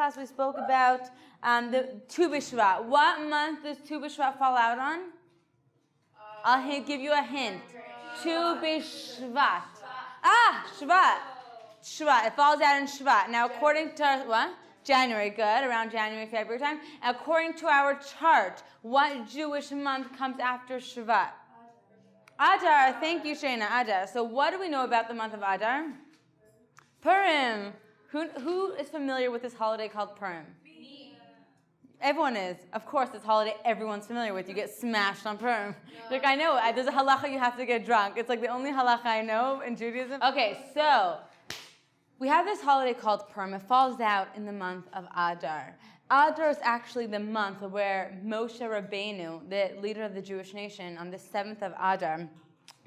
class we spoke about the Tu B'Shvat. What month does Tu B'Shvat fall out on? I'll give you a hint. Tu B'Shvat. Shvat. Shvat. It falls out in Shvat. Now, according to what? January. Good. Around January, February time. According to our chart, what Jewish month comes after Shvat? Adar. Thank you, Shayna. Adar. So, what do we know about the month of Adar? Purim. Who is familiar with this holiday called Purim? Me. Everyone is. Of course, this holiday everyone's familiar with. You get smashed on Purim. Like, I know, there's a halacha you have to get drunk. It's like the only halacha I know in Judaism. Okay, so we have this holiday called Purim. It falls out in the month of Adar. Adar is actually the month where Moshe Rabbeinu, the leader of the Jewish nation, on the 7th of Adar,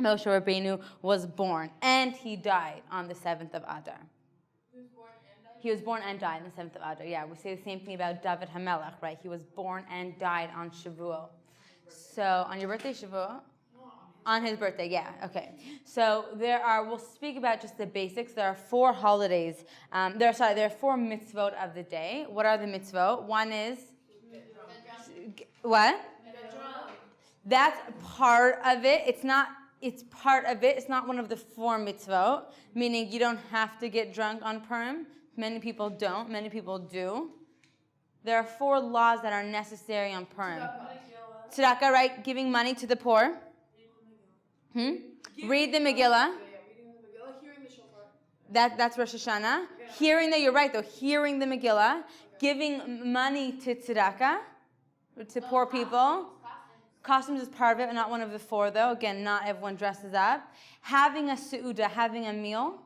Moshe Rabbeinu was born, and he died on the 7th of Adar. He was born and died on the 7th of Adar. Yeah, we say the same thing about David HaMelech, right? He was born and died on Shavuot. So, on your birthday, Shavuot? On his birthday, yeah, okay. So, we'll speak about just the basics. There are 4 holidays. There are 4 mitzvot of the day. What are the mitzvot? One is? What? That's part of it. It's part of it. It's not one of the 4 mitzvot, meaning you don't have to get drunk on Purim. Many people don't. Many people do. There are 4 laws that are necessary on Purim. Tzedakah, right? Giving money to the poor. Read the Megillah. That's Rosh Hashanah. You're right though. Hearing the Megillah. Giving money to tzedakah, to poor people. Costumes is part of it, but not one of the 4 though. Again, not everyone dresses up. Having a seuda, having a meal.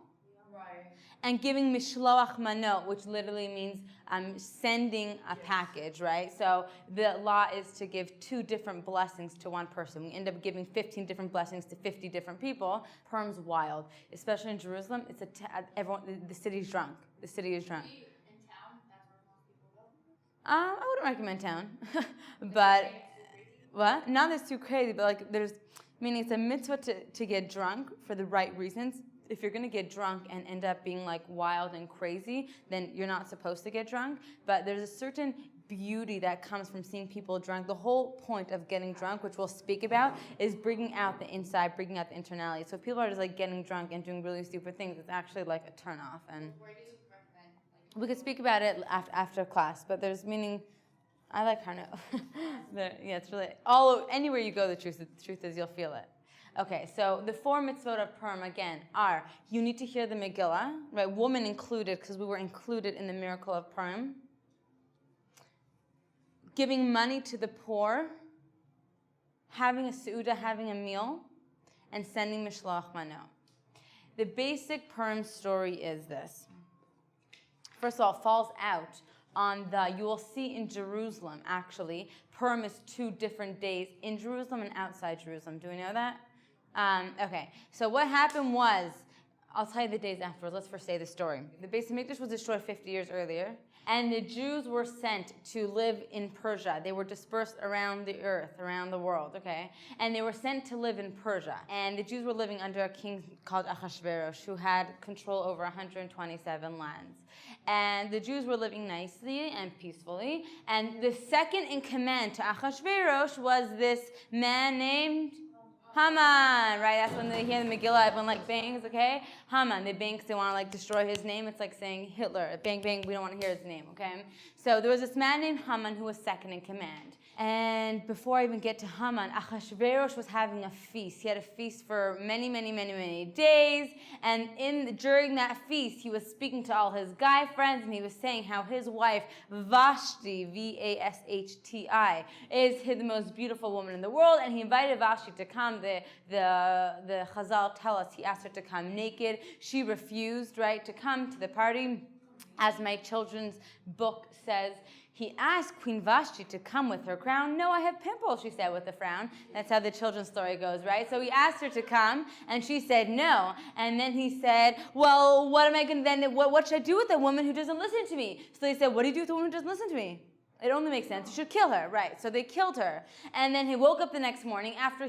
And giving mishloach manot, which literally means sending a package, right? So the law is to give 2 different blessings to one person. We end up giving 15 different blessings to 50 different people. Purim's wild, especially in Jerusalem. The city's drunk. The city is drunk. In town, that's where most people go. I wouldn't recommend town, but what? Not that's too crazy, but meaning it's a mitzvah to get drunk for the right reasons. If you're going to get drunk and end up being like wild and crazy, then you're not supposed to get drunk. But there's a certain beauty that comes from seeing people drunk. The whole point of getting drunk, which we'll speak about, is bringing out the inside, bringing out the internality. So if people are just like getting drunk and doing really stupid things, it's actually like a turnoff. And where do you recommend? We could speak about it after class, but there's meaning. I like Harno. Yeah, it's really anywhere you go. The truth is you'll feel it. Okay, so the 4 mitzvot of Purim, again, are you need to hear the Megillah, right? Woman included, because we were included in the miracle of Purim. Giving money to the poor, having a seuda, having a meal, and sending mishloach manot. The basic Purim story is this. First of all, it falls out on you will see in Jerusalem, actually, Purim is 2 different days in Jerusalem and outside Jerusalem. Do we know that? Okay, so what happened was, I'll tell you the days afterwards. Let's first say the story. The Beis Hamikdash was destroyed 50 years earlier, and the Jews were sent to live in Persia. They were dispersed around the earth, around the world, okay? And they were sent to live in Persia. And the Jews were living under a king called Achashverosh, who had control over 127 lands. And the Jews were living nicely and peacefully. And the second in command to Achashverosh was this man named Haman, right? That's when they hear the Megillah, everyone like bangs, okay? Haman, they bang because they want to like destroy his name. It's like saying Hitler, bang, bang, we don't want to hear his name, okay? So there was this man named Haman who was second in command. And before I even get to Haman, Achashverosh was having a feast. He had a feast for many, many, many, many days. And during that feast, he was speaking to all his guy friends, and he was saying how his wife, Vashti, Vashti, is the most beautiful woman in the world. And he invited Vashti to come. The Chazal tell us he asked her to come naked. She refused, right, to come to the party. As my children's book says, he asked Queen Vashti to come with her crown. No, I have pimples, she said with a frown. That's how the children's story goes, right? So he asked her to come, and she said no. And then he said, well, what should I do with a woman who doesn't listen to me? So they said, what do you do with a woman who doesn't listen to me? It only makes sense. You should kill her, right? So they killed her. And then he woke up the next morning after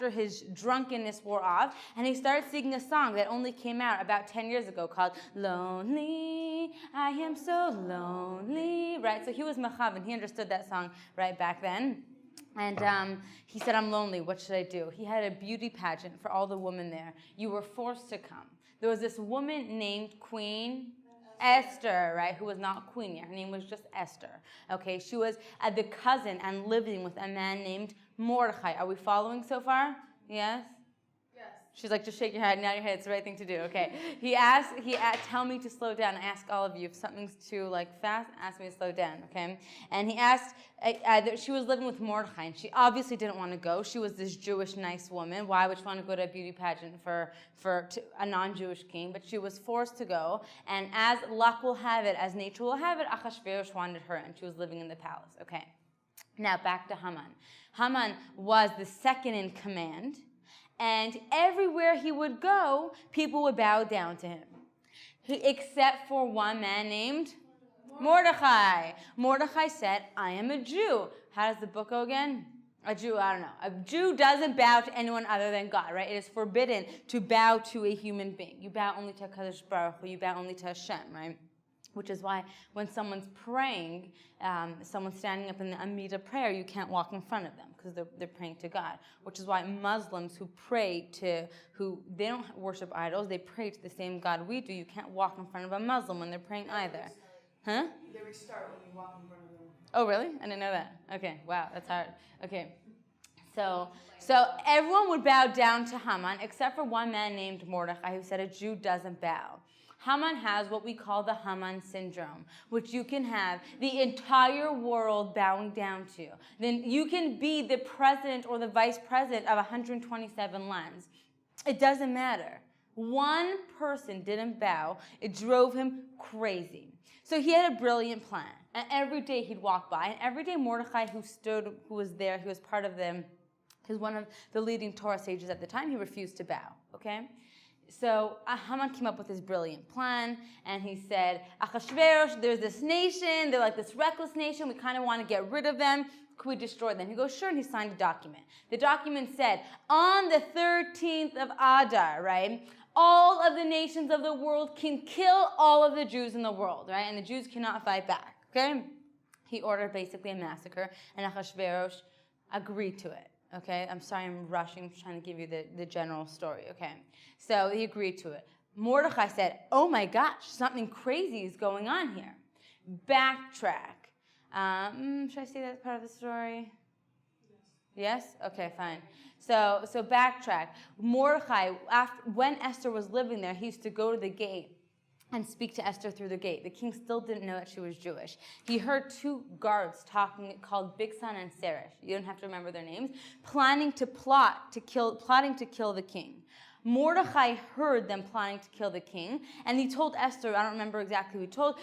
his drunkenness wore off, and he started singing a song that only came out about 10 years ago called Lonely I am so lonely, right? So he was mechavan. He understood that song right back then. And he said, I'm lonely. What should I do? He had a beauty pageant for all the women there. You were forced to come. There was this woman named Queen Esther, right, who was not queen yet. Her name was just Esther. Okay, she was the cousin and living with a man named Mordechai. Are we following so far? Yes? She's like, just shake your head, nod your head, it's the right thing to do. Okay. He asked, tell me to slow down. I ask all of you, if something's too fast, ask me to slow down, okay? And he asked, she was living with Mordechai, and she obviously didn't want to go. She was this Jewish nice woman. Why would she want to go to a beauty pageant for a non-Jewish king? But she was forced to go, and as luck will have it, as nature will have it, Achashverosh wanted her, and she was living in the palace, okay? Now back to Haman. Haman was the second in command. And everywhere he would go, people would bow down to him. Except for one man named Mordechai. Mordechai said, I am a Jew. How does the book go again? A Jew, I don't know. A Jew doesn't bow to anyone other than God, right? It is forbidden to bow to a human being. You bow only to HaKadosh Baruch Hu. You bow only to Hashem, right? Which is why when someone's praying, someone's standing up in the Amida prayer, you can't walk in front of them because they're praying to God. Which is why Muslims who they don't worship idols, they pray to the same God we do. You can't walk in front of a Muslim when they're praying either. Huh? They restart when you walk in front of them. Oh, really? I didn't know that. Okay, wow, that's hard. Okay. So everyone would bow down to Haman except for one man named Mordechai who said a Jew doesn't bow. Haman has what we call the Haman syndrome, which you can have the entire world bowing down to. Then you can be the president or the vice president of 127 lands. It doesn't matter. One person didn't bow. It drove him crazy. So he had a brilliant plan. And every day he'd walk by. And every day Mordechai, who was there, he was part of them, he was one of the leading Torah sages at the time, he refused to bow, okay? So Haman came up with this brilliant plan, and he said, Achashverosh, there's this nation, they're like this reckless nation, we kind of want to get rid of them, could we destroy them? He goes, sure, and he signed a document. The document said, on the 13th of Adar, right, all of the nations of the world can kill all of the Jews in the world, right, and the Jews cannot fight back, okay? He ordered basically a massacre, and Achashverosh agreed to it. Okay, I'm sorry I'm rushing, I'm trying to give you the general story, okay? So he agreed to it. Mordechai said, oh my gosh, something crazy is going on here. Backtrack. Should I say that's part of the story? Yes? Okay, fine. So backtrack. Mordechai, when Esther was living there, he used to go to the gate and speak to Esther through the gate. The king still didn't know that she was Jewish. He heard two guards talking, called Bigsan and Seresh. You don't have to remember their names. Plotting to kill the king. Mordechai heard them planning to kill the king, and he told Esther, I don't remember exactly who he told,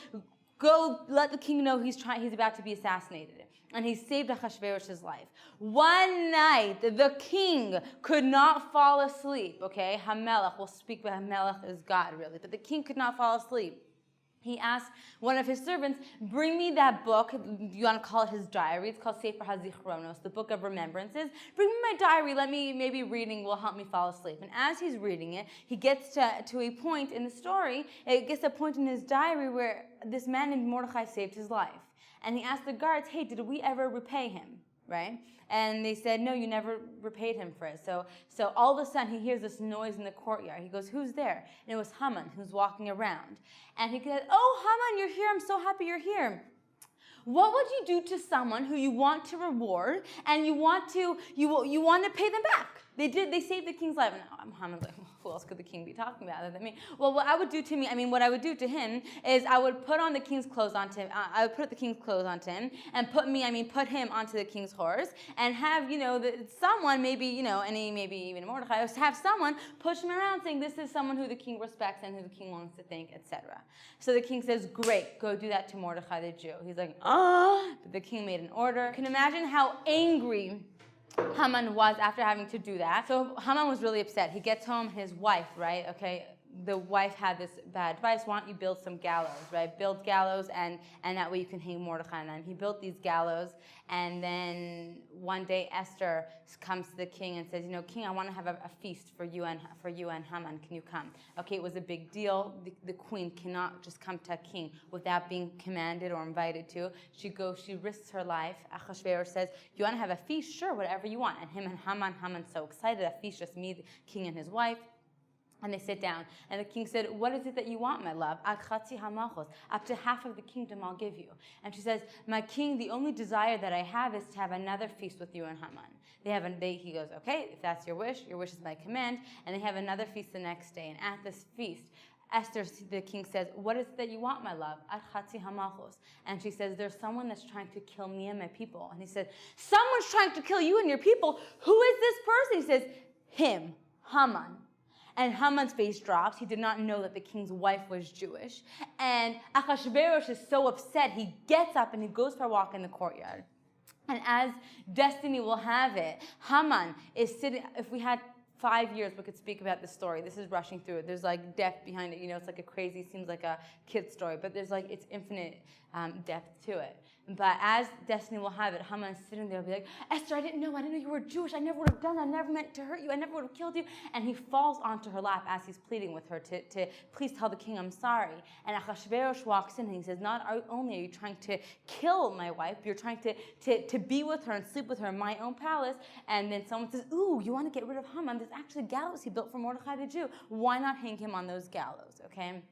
go let the king know he's about to be assassinated. And he saved Achashverosh's life. One night, the king could not fall asleep, okay? Hamelech, we'll speak about Hamelech as God, really. But the king could not fall asleep. He asked one of his servants, bring me that book. You want to call it his diary. It's called Sefer HaZichronos, the book of remembrances. Bring me my diary. Maybe reading will help me fall asleep. And as he's reading it, he gets to a point in the story, it gets a point in his diary where this man named Mordechai saved his life. And he asked the guards, hey, did we ever repay him, right? And they said, no, you never repaid him for it. So all of a sudden, he hears this noise in the courtyard. He goes, who's there? And it was Haman, who's walking around. And he said, oh, Haman, you're here. I'm so happy you're here. What would you do to someone who you want to reward and you want to pay them back? They saved the king's life. And Haman's like, well, who else could the king be talking about other than me? Well, what I would do to him is I would put on the king's clothes onto him. I would put the king's clothes onto him and put him onto the king's horse and have, someone, maybe even Mordechai, have someone push him around saying this is someone who the king respects and who the king wants to thank, etc. So the king says, great, go do that to Mordechai the Jew. He's like, but the king made an order. You can imagine how angry Haman was after having to do that. So Haman was really upset. He gets home, his wife, right? Okay, the wife had this bad advice, why don't you build some gallows, right? Build gallows, and that way you can hang Mordechai on them. He built these gallows, and then one day Esther comes to the king and says, King, I want to have a feast for you and Haman. Can you come? Okay, it was a big deal. The queen cannot just come to a king without being commanded or invited to. She risks her life. Achashverosh says, you want to have a feast? Sure, whatever you want. And him and Haman's so excited. A feast, just me, the king and his wife. And they sit down, and the king said, what is it that you want, my love? Up to half of the kingdom I'll give you. And she says, my king, the only desire that I have is to have another feast with you and Haman. He goes, okay, if that's your wish is my command. And they have another feast the next day. And at this feast, Esther, the king says, what is it that you want, my love? And she says, there's someone that's trying to kill me and my people. And he said, someone's trying to kill you and your people? Who is this person? He says, him, Haman. And Haman's face drops. He did not know that the king's wife was Jewish. And Achashverosh is so upset, he gets up and he goes for a walk in the courtyard. And as destiny will have it, Haman is sitting, if we had 5 years, we could speak about this story. This is rushing through it. There's like depth behind it. It's like seems like a kid's story, but there's it's infinite depth to it. But as destiny will have it, Haman is sitting there and be like, Esther, I didn't know you were Jewish. I never would have done that. I never meant to hurt you. I never would have killed you. And he falls onto her lap as he's pleading with her to please tell the king I'm sorry. And Achashverosh walks in and he says, not only are you trying to kill my wife, you're trying to be with her and sleep with her in my own palace. And then someone says, ooh, you want to get rid of Haman? There's actually gallows he built for Mordechai the Jew. Why not hang him on those gallows, okay?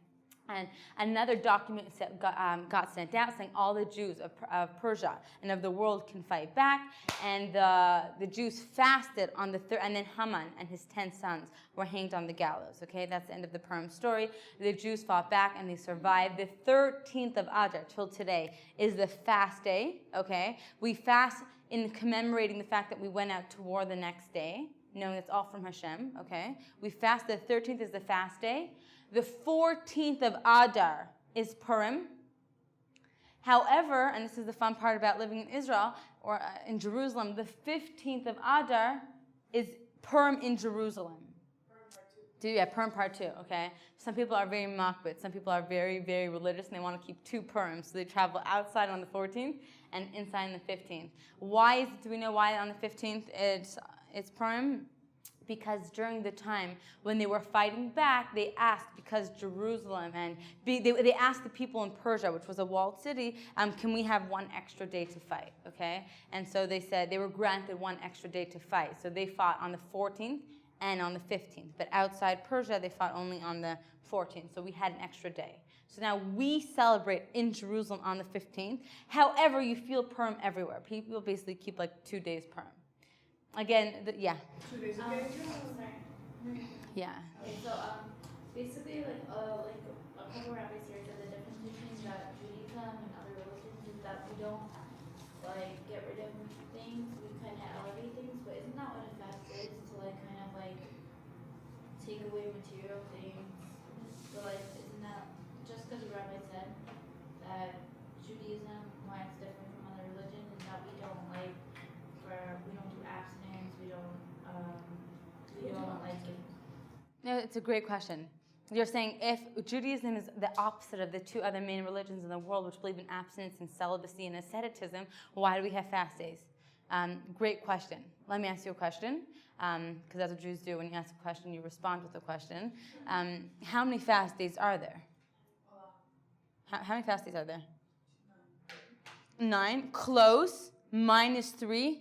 And another document got sent out saying all the Jews of Persia and of the world can fight back. And the Jews fasted on the third, and then Haman and his 10 sons were hanged on the gallows. Okay, that's the end of the Purim story. The Jews fought back and they survived. The 13th of Adar till today is the fast day. Okay, we fast in commemorating the fact that we went out to war the next day, knowing it's all from Hashem. Okay, we fast. The 13th is the fast day. The 14th of Adar is Purim. However, and this is the fun part about living in Israel or in Jerusalem, the 15th of Adar is Purim in Jerusalem. Purim part 2, okay? Some people are very makbid. Some people are very, very religious, and they want to keep 2 Purims. So they travel outside on the 14th and inside on the 15th. Do we know why on the 15th it's Purim? Because during the time when they were fighting back, they asked, because Jerusalem they asked the people in Persia, which was a walled city, can we have 1 extra day to fight, okay? And so they said they were granted 1 extra day to fight. So they fought on the 14th and on the 15th. But outside Persia, they fought only on the 14th. So we had an extra day. So now we celebrate in Jerusalem on the 15th. However, you feel Purim everywhere. People basically keep 2 days Purim. Again, 2 days a day? Yeah. Okay, so basically, a couple rabbis here said the difference between Judaism and other religions is that we don't get rid of things, we kind of elevate things. But isn't that what a fast is? To take away material things. So isn't that just because the rabbi said that Judaism, why it's different from other religions, is that we don't do abstinence, we don't No, it's a great question. You're saying if Judaism is the opposite of the 2 other main religions in the world, which believe in abstinence and celibacy and asceticism, why do we have fast days? Great question. Let me ask you a question, because that's what Jews do. When you ask a question, you respond with a question. How many fast days are there? How many fast days are there? 9. Close. -3.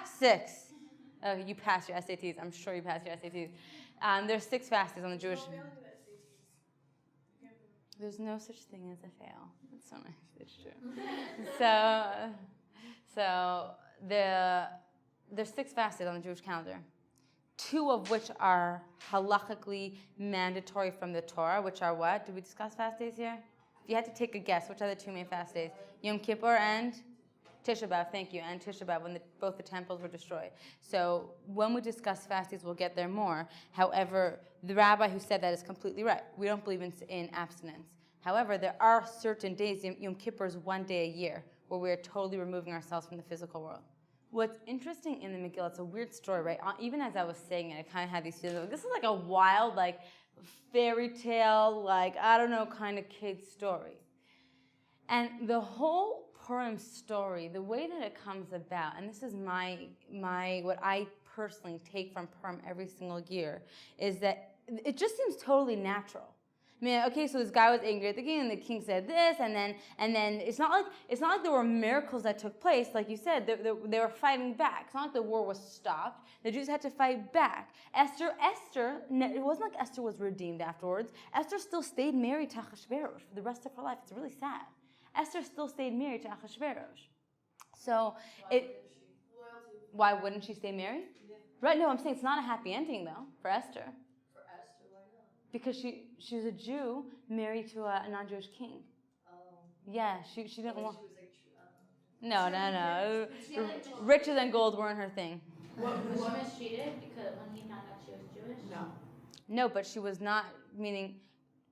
6. Oh, you passed your SATs. I'm sure you passed your SATs. There's 6 fast days on the Jewish. There's no such thing as a fail. That's so nice. It's true. So there's 6 fast days on the Jewish calendar, 2 of which are halachically mandatory from the Torah, which are what? Did we discuss fast days here? If you had to take a guess, which are the 2 main fast days? Yom Kippur and Tisha B'Av, thank you, and Tisha B'Av, when both the temples were destroyed. So when we discuss fast days, we'll get there more. However, the rabbi who said that is completely right. We don't believe in abstinence. However, there are certain days, Yom Kippur is 1 day a year, where we are totally removing ourselves from the physical world. What's interesting in the Megillah, it's a weird story, right? Even as I was saying it, I kind of had these feelings. This is a wild, fairy tale, like, I don't know, kind of kid story. And the whole Purim story, the way that it comes about, and this is my what I personally take from Purim every single year, is that it just seems totally natural. I mean, okay, so this guy was angry at the king, and the king said this, and then it's not like there were miracles that took place, like you said. They were fighting back. It's not like the war was stopped. The Jews had to fight back. Esther, it wasn't like Esther was redeemed afterwards. Esther still stayed married to Achashverosh for the rest of her life. It's really sad. Esther still stayed married to Achashverosh. So why wouldn't she stay married? Yeah. Right? No, I'm saying it's not a happy ending though for Esther. Because she was a Jew married to a non-Jewish king. Oh. Yeah, she didn't want. No. Riches and gold weren't her thing. Was she mistreated because when he found out she was Jewish? No, but she was not. Meaning,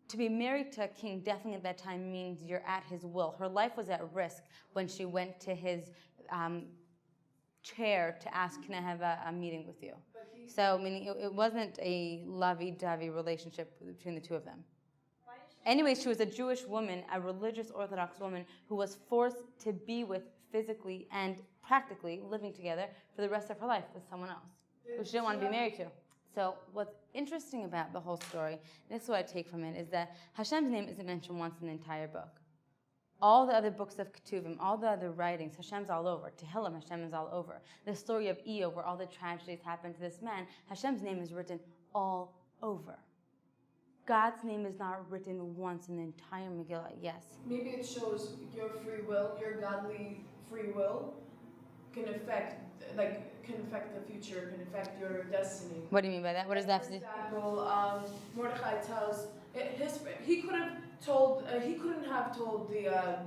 to be married to a king definitely at that time means you're at his will. Her life was at risk when she went to his chair to ask, "Can I have a meeting with you?" So, meaning it wasn't a lovey-dovey relationship between the two of them. Anyways, she was a Jewish woman, a religious Orthodox woman who was forced to be with physically and practically living together for the rest of her life with someone else who she didn't want to be married to. So what's interesting about the whole story, this is what I take from it, is that Hashem's name isn't mentioned once in the entire book. All the other books of Ketuvim, all the other writings, Hashem's all over. Tehillim, Hashem is all over. The story of Eov, where all the tragedies happened to this man, Hashem's name is written all over. God's name is not written once in the entire Megillah, yes. Maybe it shows your free will, your godly free will can affect the future, can affect your destiny. What do you mean by that? What does that have to do? For example, Mordechai tells he couldn't have told the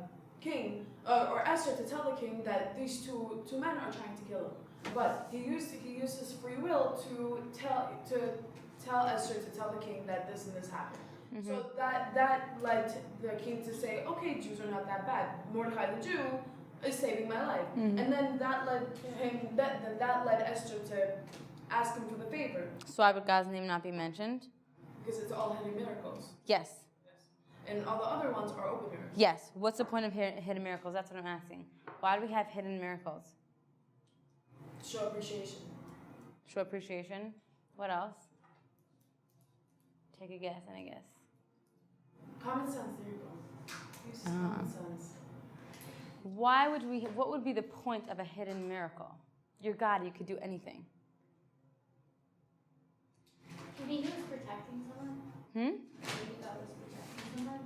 king or Esther to tell the king that these two men are trying to kill him, but he used his free will to tell Esther to tell the king that this and this happened. Mm-hmm. So that led the king to say, okay, Jews are not that bad. Mordechai the Jew is saving my life. Mm-hmm. And then that led Esther to ask him for the favor. So why would God's name not be mentioned? Because it's all hidden miracles. Yes. And all the other ones are open miracles. Yes. What's the point of hidden miracles? That's what I'm asking. Why do we have hidden miracles? Show appreciation. Show appreciation. What else? Take a guess and a guess. Common sense, there you go. Use common sense. What would be the point of a hidden miracle? You're God, you could do anything. Maybe he was protecting someone. Maybe God was protecting someone.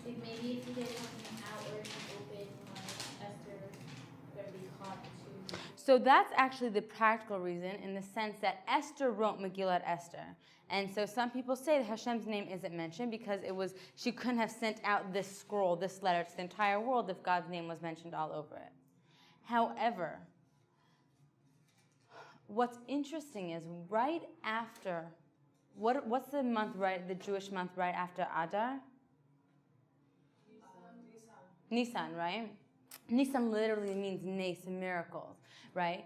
Like maybe if he did something outward and open, like Esther going to be caught too. So that's actually the practical reason, in the sense that Esther wrote Megillat Esther. And so some people say that Hashem's name isn't mentioned because she couldn't have sent out this scroll, this letter to the entire world if God's name was mentioned all over it. However, what's interesting is right after, what's the month the Jewish month right after Adar? Nisan, right? Nisan literally means nes, miracles, right?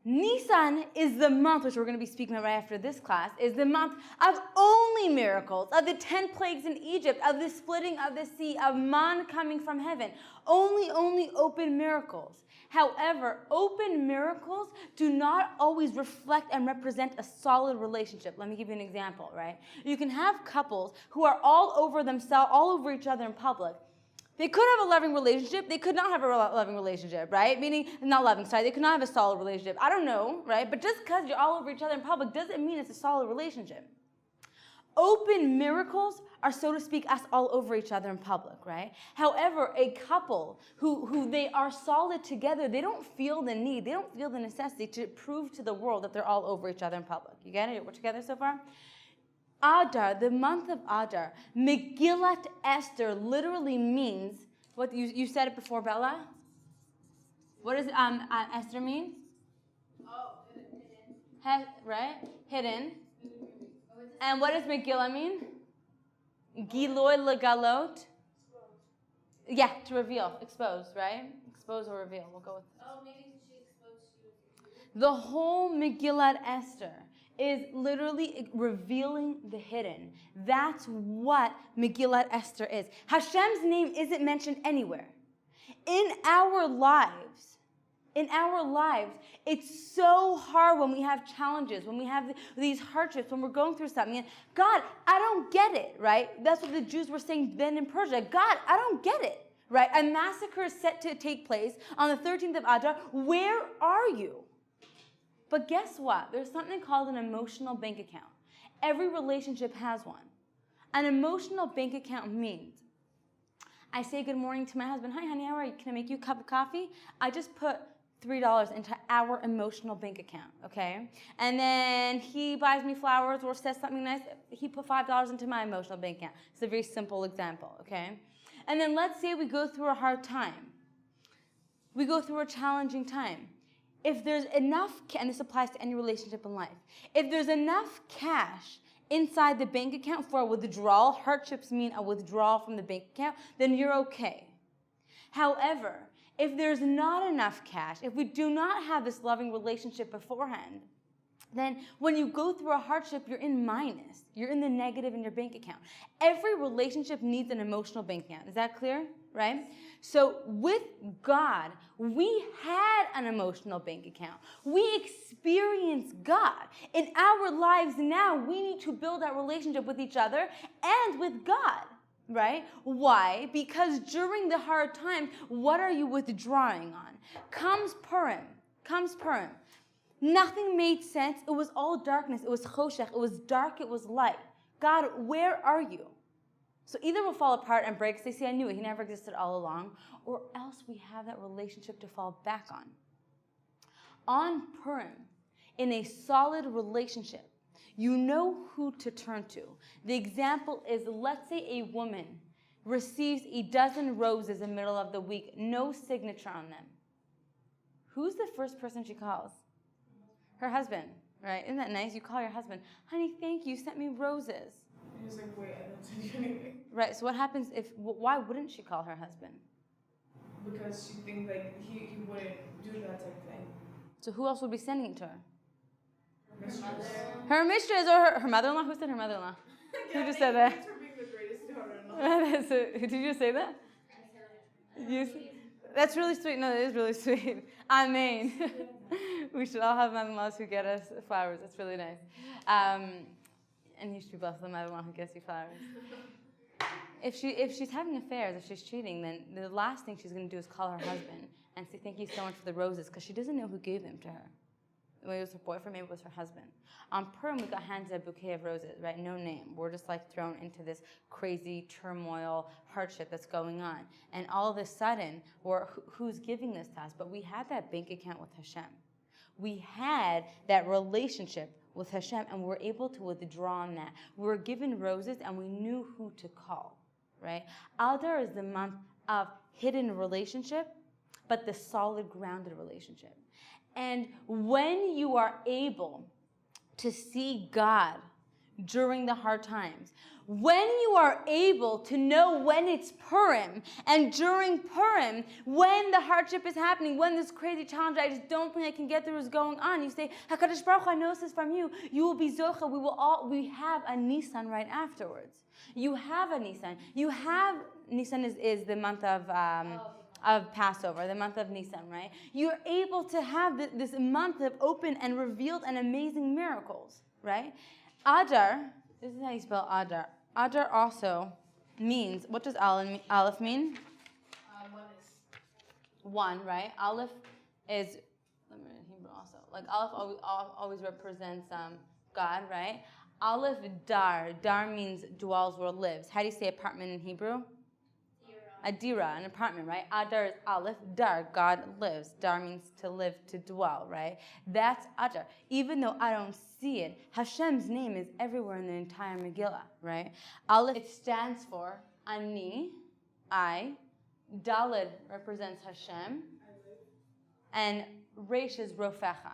Nisan is the month, which we're going to be speaking about right after this class, is the month of only miracles, of the 10 plagues in Egypt, of the splitting of the sea, of man coming from heaven. Only open miracles. However, open miracles do not always reflect and represent a solid relationship. Let me give you an example, right? You can have couples who are all over themselves, all over each other in public. They could have a loving relationship. They could not have a loving relationship, right? Meaning, not loving, sorry. They could not have a solid relationship. I don't know, right? But just because you're all over each other in public doesn't mean it's a solid relationship. Open miracles are, so to speak, us all over each other in public, right? However, a couple who they are solid together, they don't feel the need, they don't feel the necessity to prove to the world that they're all over each other in public. You get it? We're together so far? Adar, the month of Adar, Megillat Esther literally means, what you said it before, Bella? What does Esther mean? Oh, hidden. Right? Hidden. And what does Megillah mean? Giloy legalot. Yeah, to reveal, expose, right? Expose or reveal. We'll go with. Oh, maybe she exposed you. The whole Megillat Esther is literally revealing the hidden. That's what Megillat Esther is. Hashem's name isn't mentioned anywhere. In our lives, it's so hard when we have challenges, when we have these hardships, when we're going through something. And God, I don't get it, right? That's what the Jews were saying then in Persia. God, I don't get it, right? A massacre is set to take place on the 13th of Adar. Where are you? But guess what? There's something called an emotional bank account. Every relationship has one. An emotional bank account means I say good morning to my husband. Hi, honey, how are you? Can I make you a cup of coffee? I just put $3 into our emotional bank account, okay? And then he buys me flowers or says something nice. He put $5 into my emotional bank account. It's a very simple example, okay? And then let's say we go through a hard time. We go through a challenging time. If there's enough, and this applies to any relationship in life, if there's enough cash inside the bank account for a withdrawal, hardships mean a withdrawal from the bank account, then you're okay. However, if there's not enough cash, if we do not have this loving relationship beforehand, then when you go through a hardship, you're in minus. You're in the negative in your bank account. Every relationship needs an emotional bank account. Is that clear? Right? So with God, we had an emotional bank account. We experience God. In our lives now, we need to build that relationship with each other and with God. Right? Why? Because during the hard times, what are you withdrawing on? Comes Purim. Nothing made sense. It was all darkness. It was choshech. It was dark. It was light. God, where are you? So either we'll fall apart and break, say, see, I knew it. He never existed all along. Or else we have that relationship to fall back on. On Purim, in a solid relationship, you know who to turn to. The example is, let's say a woman receives a dozen roses in the middle of the week, no signature on them. Who's the first person she calls? Her husband, right? Isn't that nice? You call your husband, honey, thank you, sent me roses. He was like, wait, I didn't send you anything. Right, so what happens why wouldn't she call her husband? Because she thinks like he wouldn't do that type of thing. So who else would be sending it to her? Mistress. Her mistress or her mother-in-law? Who said her mother-in-law? Who just said that? Thanks for being the greatest daughter-in-law. So, did you say that? That's really sweet. No, that is really sweet. Amen. We should all have mother-in-laws who get us flowers. That's really nice. And you should be blessed with the mother-in-law who gets you flowers. If she's having affairs, if she's cheating, then the last thing she's going to do is call her husband and say, thank you so much for the roses, because she doesn't know who gave them to her. Maybe it was her boyfriend, maybe it was her husband. On Purim, we got handed a bouquet of roses, right? No name. We're just like thrown into this crazy turmoil, hardship that's going on. And all of a sudden, who's giving this to us? But we had that bank account with Hashem. We had that relationship with Hashem, and we were able to withdraw on that. We were given roses, and we knew who to call, right? Adar is the month of hidden relationship, but the solid, grounded relationship. And when you are able to see God during the hard times, when you are able to know when it's Purim, and during Purim, when the hardship is happening, when this crazy challenge I just don't think I can get through is going on, you say, HaKadosh Baruch Hu, I know this is from you. You will be Zocha. We have a Nisan right afterwards. You have a Nisan. Nisan is the month of Passover, the month of Nisan, right? You're able to have this month of open and revealed and amazing miracles, right? Adar, this is how you spell Adar. Adar also means, what does Aleph mean? One, right? Aleph is, let me read Hebrew also. Like Aleph always represents God, right? Aleph, Dar. Dar means dwells or lives. How do you say apartment in Hebrew? Adira, an apartment, right? Adar is Aleph, Dar, God lives. Dar means to live, to dwell, right? That's Adar. Even though I don't see it, Hashem's name is everywhere in the entire Megillah, right? Aleph, it stands for Ani, I. Daled represents Hashem. And Resh is Rofecha,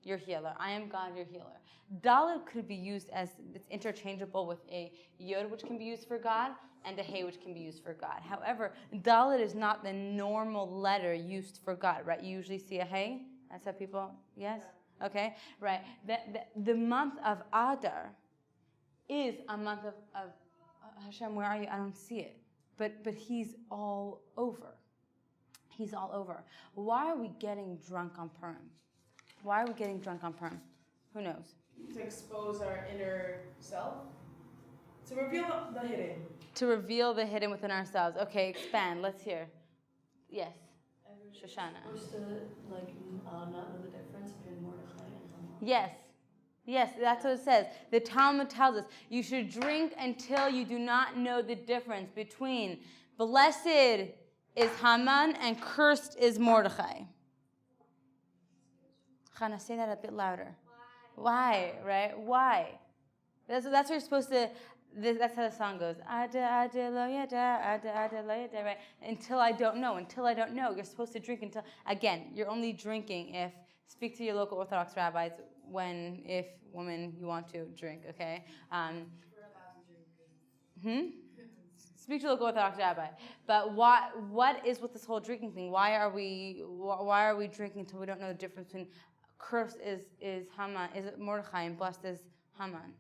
your healer. I am God, your healer. Daled could be used as, it's interchangeable with a Yod, which can be used for God, and a Hey, which can be used for God. However, Dalet is not the normal letter used for God, right? You usually see a Hey. That's how people, yes? Okay, right. The month of Adar is a month of Hashem. Where are you? I don't see it. But He's all over. He's all over. Why are we getting drunk on Purim? Why are we getting drunk on Purim? Who knows? To expose our inner self. To reveal the hidden. To reveal the hidden within ourselves. Okay, expand. Let's hear. Yes. Shoshana. Supposed to not know the difference between Mordechai and Haman. Yes, that's what it says. The Talmud tells us you should drink until you do not know the difference between blessed is Haman and cursed is Mordechai. Chana, say that a bit louder. Why? Right? Why? That's what you're supposed to. That's how the song goes. Ada lo yada, ada lo yada. Right? Until I don't know. You're supposed to drink until. Again, you're only drinking if. Speak to your local Orthodox rabbis when, if, woman, you want to drink. Okay. Speak to your local Orthodox rabbi. But what is with this whole drinking thing? Why are we drinking until we don't know the difference between cursed is Haman, is it Mordechai, and blessed is Haman?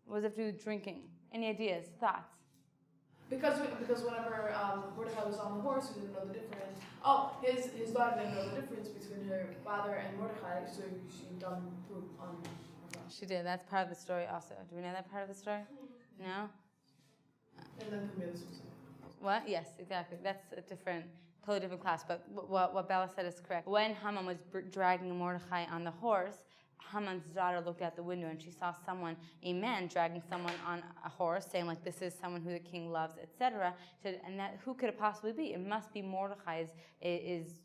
What does it have to do with drinking? Any ideas, thoughts? Because whenever Mordechai was on the horse, he didn't know the difference. Oh, his daughter didn't know the difference between her father and Mordechai, so she done poop on her. She did. That's part of the story also. Do we know that part of the story? No? And then committed suicide. What? Yes, exactly. That's a totally different class. But what Bella said is correct. When Haman was dragging Mordechai on the horse, Haman's daughter looked out the window and she saw a man dragging someone on a horse, saying like, this is someone who the king loves, etc. And that, who could it possibly be? It must be Mordechai is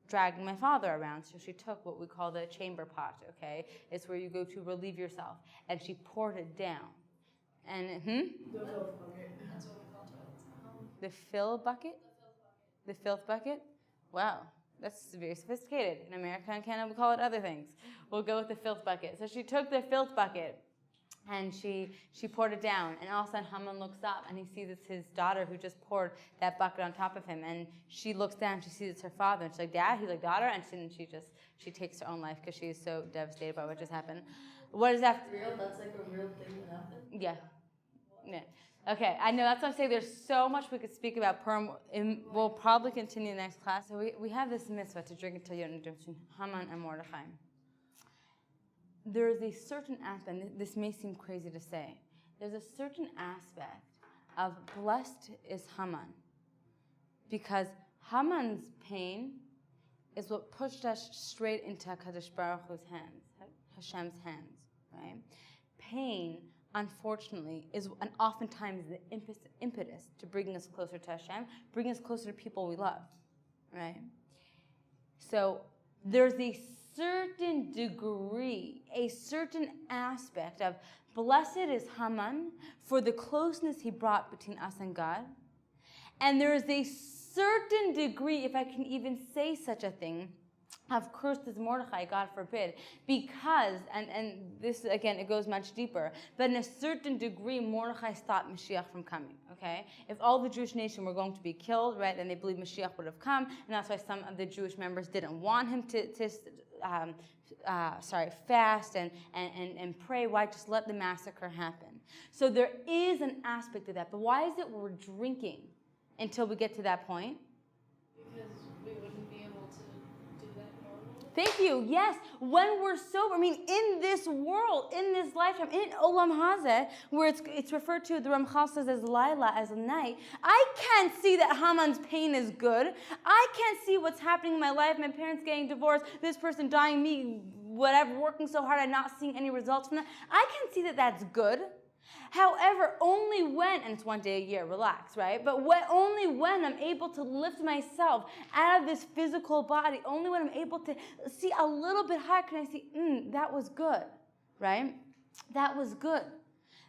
dragging my father around. So she took what we call the chamber pot, okay? It's where you go to relieve yourself. And she poured it down. And, The filth bucket. That's what we call it. The fill bucket? The filth bucket? Wow. That's very sophisticated. In America and Canada, we call it other things. We'll go with the filth bucket. So she took the filth bucket and she poured it down. And all of a sudden, Haman looks up and he sees it's his daughter who just poured that bucket on top of him. And she looks down, she sees it's her father. And she's like, Dad? He's like, daughter? And she takes her own life because she's so devastated by what just happened. What is that? Real? That's like a real thing that happened? Yeah. Okay, I know, that's what I'm saying. There's so much we could speak about Purim. We'll probably continue the next class. So we have this mitzvah to drink until you know the difference between Haman and Mordechai. There is a certain aspect, this may seem crazy to say, there's a certain aspect of blessed is Haman. Because Haman's pain is what pushed us straight into HaKadosh Baruch Hu's hands, Hashem's hands, right? Pain, unfortunately, is oftentimes the impetus to bringing us closer to Hashem, bringing us closer to people we love, right? So there's a certain degree, a certain aspect of blessed is Haman for the closeness he brought between us and God. And there is a certain degree, if I can even say such a thing, of cursed is Mordechai, God forbid, because, and this, again, it goes much deeper, but in a certain degree, Mordechai stopped Mashiach from coming, okay? If all the Jewish nation were going to be killed, right, then they believed Mashiach would have come, and that's why some of the Jewish members didn't want him to fast and pray. Why? Just let the massacre happen. So there is an aspect of that, but why is it we're drinking until we get to that point? Because we wouldn't be able to do that normally. Thank you. Yes, when we're sober, in this world, in this lifetime, in Olam Hazeh, where it's referred to, the Ramchal says as Laila, as a night, I can't see that Haman's pain is good. I can't see what's happening in my life, my parents getting divorced, this person dying, me, whatever, working so hard and not seeing any results from that. I can't see that that's good. However, only when, and it's one day a year, relax, right? But only when I'm able to lift myself out of this physical body, only when I'm able to see a little bit higher can I see, that was good, right? That was good.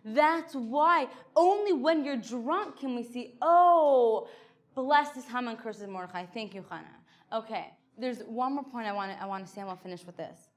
That's why only when you're drunk can we see, oh, blessed is Haman, cursed is Mordechai. Thank you, Chana. Okay, there's one more point I want to say, and we'll finish with this,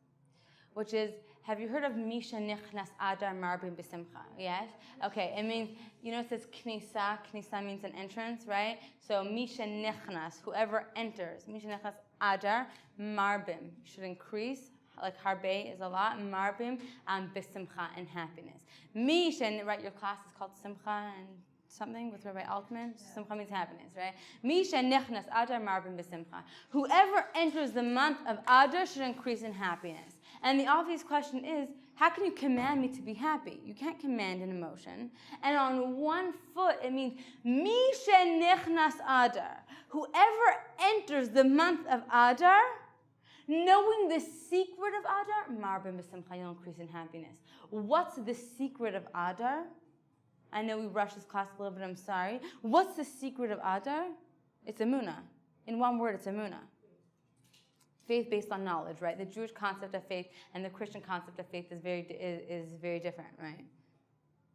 which is, have you heard of Misha Nichnas Adar Marbim B'Simcha? Yes? Okay, it means, it says Knisa. Knisa means an entrance, right? So Misha Nichnas, whoever enters. Misha Nichnas Adar Marbim should increase. like harbe is a lot, marbim b'simcha, and happiness. Misha, right, your class is called Simcha and something with Rabbi Altman. Simcha means happiness, right? Misha nichnas Adar marbim b'simcha. Whoever enters the month of Adar should increase in happiness. And the obvious question is, how can you command me to be happy? You can't command an emotion. And on one foot, it means Misha nichnas Adar. Whoever enters the month of Adar, knowing the secret of Adar, marbim b'simcha, you'll increase in happiness. What's the secret of Adar? I know we rushed this class a little bit, I'm sorry. What's the secret of Adar? It's emunah. In one word, it's emunah. Faith based on knowledge, right? The Jewish concept of faith and the Christian concept of faith is very different, right?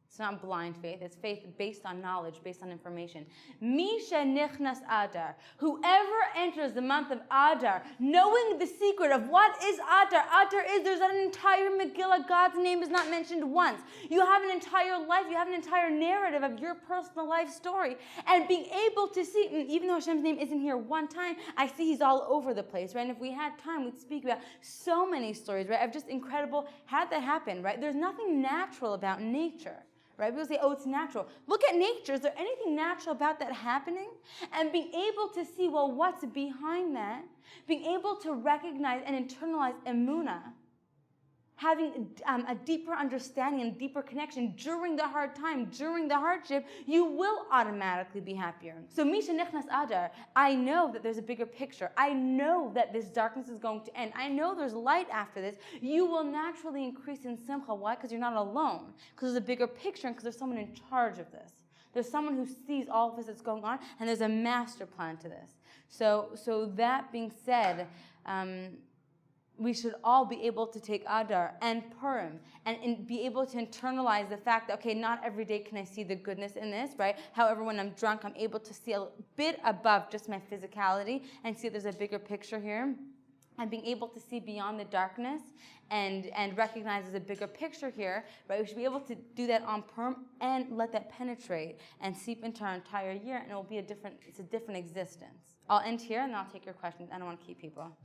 It's not blind faith. It's faith based on knowledge, based on information. Misha nichnas Adar. Whoever enters the month of Adar, knowing the secret of what is Adar. Adar is, there's an entire Megillah. God's name is not mentioned once. You have an entire life. You have an entire narrative of your personal life story. And being able to see, even though Hashem's name isn't here one time, I see He's all over the place, right? And if we had time, we'd speak about so many stories, right? Of just incredible, how'd that happen, right? There's nothing natural about nature. Right? People say, oh, it's natural. Look at nature. Is there anything natural about that happening? And being able to see, well, what's behind that? Being able to recognize and internalize emunah, having a deeper understanding and deeper connection during the hard time, during the hardship, you will automatically be happier. So Misha Nichnas Adar, I know that there's a bigger picture. I know that this darkness is going to end. I know there's light after this. You will naturally increase in simcha. Why? Because you're not alone. Because there's a bigger picture and because there's someone in charge of this. There's someone who sees all of this that's going on, and there's a master plan to this. So that being said, we should all be able to take Adar and Purim and be able to internalize the fact that, okay, not every day can I see the goodness in this, right? However, when I'm drunk, I'm able to see a bit above just my physicality and see there's a bigger picture here. And being able to see beyond the darkness and recognize there's a bigger picture here, right? We should be able to do that on Purim and let that penetrate and seep into our entire year, and it's a different existence. I'll end here and I'll take your questions. I don't want to keep people.